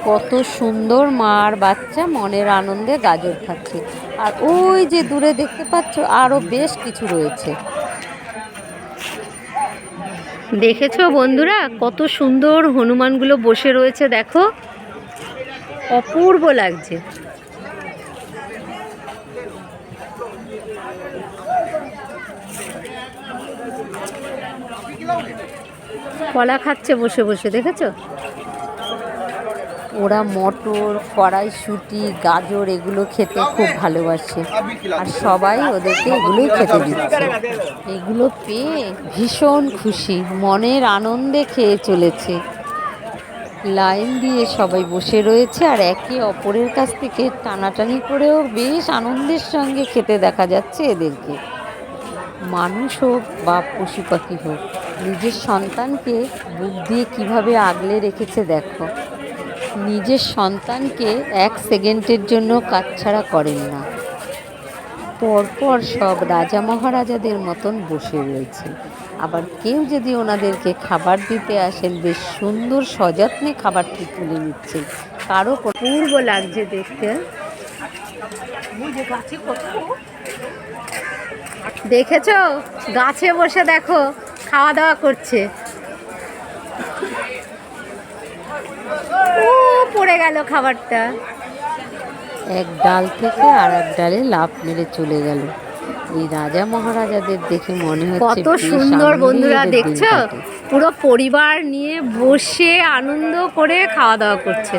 কত সুন্দর মা আর বাচ্চা মনের আনন্দে গাজর খাচ্ছে। আর ওই যে দূরে দেখতে পাচ্ছ আরো বেশ কিছু রয়েছে। দেখেছো বন্ধুরা কত সুন্দর হনুমানগুলো বসে রয়েছে, দেখো অপূর্ব লাগছে। কলা খাচ্ছে বসে বসে, দেখেছো? ওরা মটর, কড়াইশুঁটি, গাজর এগুলো খেতে খুব ভালোবাসে, আর সবাই ওদেরকে এগুলোই খেতে দিচ্ছে। এগুলো পেয়ে ভীষণ খুশি, মনের আনন্দে খেয়ে চলেছে। লাইন দিয়ে সবাই বসে রয়েছে, আর একে অপরের কাছ থেকে টানাটানি করেও বেশ আনন্দের সঙ্গে খেতে দেখা যাচ্ছে এদেরকে। মানুষ হোক বা পশু পাখি হোক, নিজের সন্তানকে বুক দিয়ে কীভাবে আগলে রেখেছে দেখো। নিজের সন্তানকে এক সেকেন্ডের জন্য কাছছাড়া করেন না। পরপর সব রাজা মহারাজাদের মতন বসে রয়েছে। আবার কেউ যদি ওনাদেরকে খাবার দিতে আসেন, বেশ সুন্দর সযত্নে খাবারটি তুলে নিচ্ছে। কারো পূর্ব লাগছে দেখতে। দেখেছ, গাছে বসে দেখো খাওয়া দাওয়া করছে। ও পড়ে গেল খাবারটা, এক ডাল থেকে আর এক ডালে লাফ মেরে চলে গেল। এই রাজা মহারাজাদের দেখে মনে হচ্ছে কত সুন্দর। বন্ধুরা দেখছো, পুরো পরিবার নিয়ে বসে আনন্দ করে খাওয়া দাওয়া করছে।